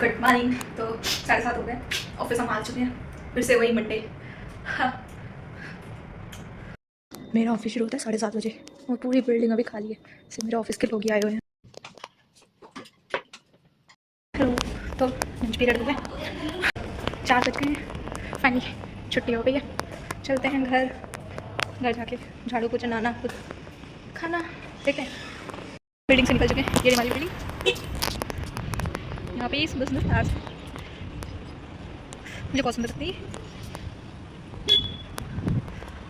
Good morning. तो 7:30 हो गए, ऑफिस संभाल चुके हैं, फिर से वही मंडे। हाँ, मेरा ऑफिस शुरू होता है 7:30 बजे और पूरी बिल्डिंग अभी खाली है, सिर्फ मेरे ऑफिस के लोग ही आए हुए हैं। हेलो, तो लंच पीरियड हो गया, 4 बज गए हैं, फाइनली छुट्टी हो गई है। चलते हैं घर जाके झाड़ू पोछा नहाना खुद खाना देखते हैं। बिल्डिंग से निकल चुके हैं, ये हमारी बिल्डिंग, यहाँ पे इस बिजनेस आज मुझे बहुत सुंदर लगती है।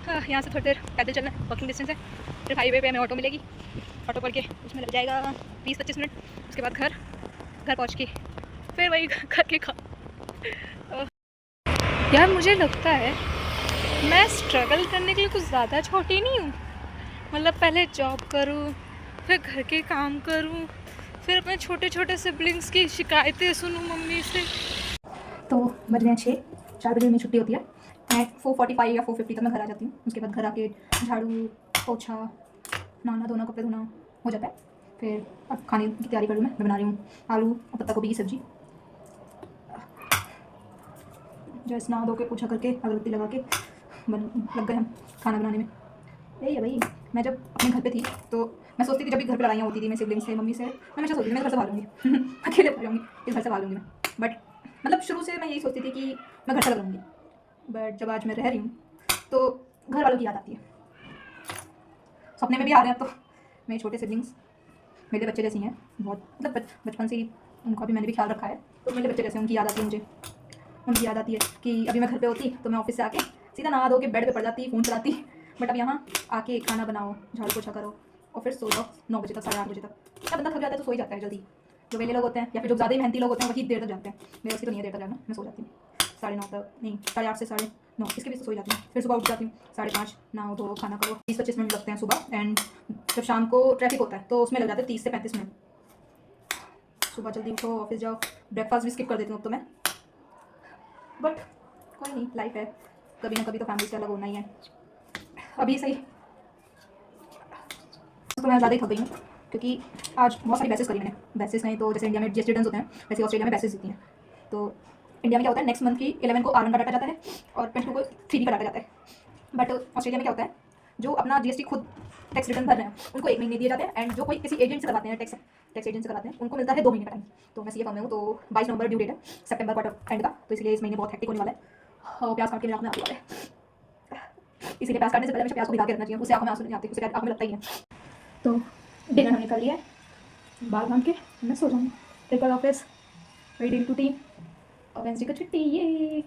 हाँ, यहाँ से थोड़ी देर पैदल चलना है, वॉकिंग डिस्टेंस है। फिर हाईवे पे हमें ऑटो मिलेगी, ऑटो पढ़ के उसमें लग जाएगा 20-25 मिनट। उसके बाद घर पहुँच के फिर वही घर के खा। यार मुझे लगता है मैं स्ट्रगल करने के लिए कुछ ज़्यादा छोटी नहीं हूँ। मतलब पहले जॉब करूँ, फिर घर के काम करूँ, फिर अपने छोटे छोटे सिबलिंग्स की शिकायतें सुनूँ मम्मी से। तो बज गए 6, 4 बजे में छुट्टी होती है एंड 4:45 या 4:50 तक मैं घर आ जाती हूँ। उसके बाद घर आके झाड़ू पोछा नहाना धोना कपड़े धोना हो जाता है। फिर अब खाने की तैयारी करूँ। मैं बना रही हूँ आलू और पत्ता गोभी की सब्ज़ी। जैसे नहा धो के पोछा करके अगरबत्ती लगा के लग गए हम खाना बनाने में। यही है भाई। मैं जब अपने घर पे थी तो मैं सोचती थी, जब भी घर पे लड़ाइयाँ होती थी मेरे सिबलिंग्स से मम्मी से, मैं हमेशा सोचती थी मैं घर से भागूंगी अकेले भागूंगी, इस घर से भागूंगी मैं। बट मतलब शुरू से मैं यही सोचती थी कि मैं घर से लड़ूंगी। बट जब आज मैं रह रही हूँ तो घर वालों की याद आती है, सपने में भी आ रहे हैं। तो मेरे छोटे सिबलिंग्स मेरे बच्चे जैसे हैं बहुत, मतलब बचपन से ही उनका भी मैंने भी ख्याल रखा है, तो मेरे बच्चे जैसे उनकी याद आती है मुझे। उनकी याद आती है कि अभी मैं घर पे होती तो मैं ऑफिस से आके सीधा नहा धो के बेड पे पड़ जाती, फ़ोन चलाती। बट अब यहाँ आके खाना बनाओ, झाड़ू पोछा करो और फिर सो जाओ 9 बजे तक, 8:30 बजे तक। क्या बंदा थक जाता है तो सो ही जाता है जल्दी। जो वेले लोग होते हैं या फिर जो ज़्यादा ही मेहनती लोग होते हैं वही देर तक जाते हैं। मेरे उसकी तो नहीं है देर तक जाना, मैं सो जाती हूँ 9:30 तक, नहीं 8:30 से 9:30, इसके बीच तो सो ही जाती हूँ। फिर सुबह उठ जाती हूँ 5:30, नहाओ धो खाना करो, 20-25 मिनट लगते हैं सुबह। एंड जब शाम को ट्रैफिक होता है तो उसमें लग जाते हैं 30 से 35 मिनट। सुबह जल्दी उठो, ऑफिस जाओ, ब्रेकफास्ट भी स्किप कर देती हूँ अब तो मैं। बट कोई नहीं, लाइफ है, कभी ना कभी तो फैमिली से अलग होना ही है। अभी सही तो मैं ज़्यादा ही थक गई हूँ, क्योंकि आज बहुत सारी बैसेस करी मैंने। बैसेस नहीं तो जैसे इंडिया में जीएसटी रिटर्न्स होते हैं वैसे ऑस्ट्रेलिया में बैसेस होती हैं। तो इंडिया में क्या होता है, नेक्स्ट मंथ की 11 को R1 का डाटा जाता है और 22 को 3D का डाटा जाता है। बट ऑस्ट्रेलिया में क्या होता है, जो अपना जीएसटी खुद टैक्स रिटर्न भर रहे हैं उनको 1 महीने दिए जाते हैं, एंड जो कोई किसी एजेंट से करवाते हैं, टैक्स एजेंट से करवाते हैं, उनको मिलता है 2 महीने का टाइम। तो मैं सीए फॉर्म में हूँ, तो 22 नवंबर ड्यू डेट है, सितंबर क्वार्टर एंड का, तो इसलिए इस महीने बहुत हेक्टिक होने वाला है। और प्याज काट के मेरे आँख में आने वाला है, इसीलिए प्याज काटने से पहले हमेशा प्याज को भिगा के रखना चाहिए, उससे आँखों में आंसू नहीं आते, उससे आँखों में लगता ही है। तो डिनर हमने कर लिया है, बाल बांध के मैं सो जाऊँगी। फिर कल ऑफिस, वेरी डेली रूटीन, और वेंसडे का छुट्टी। ये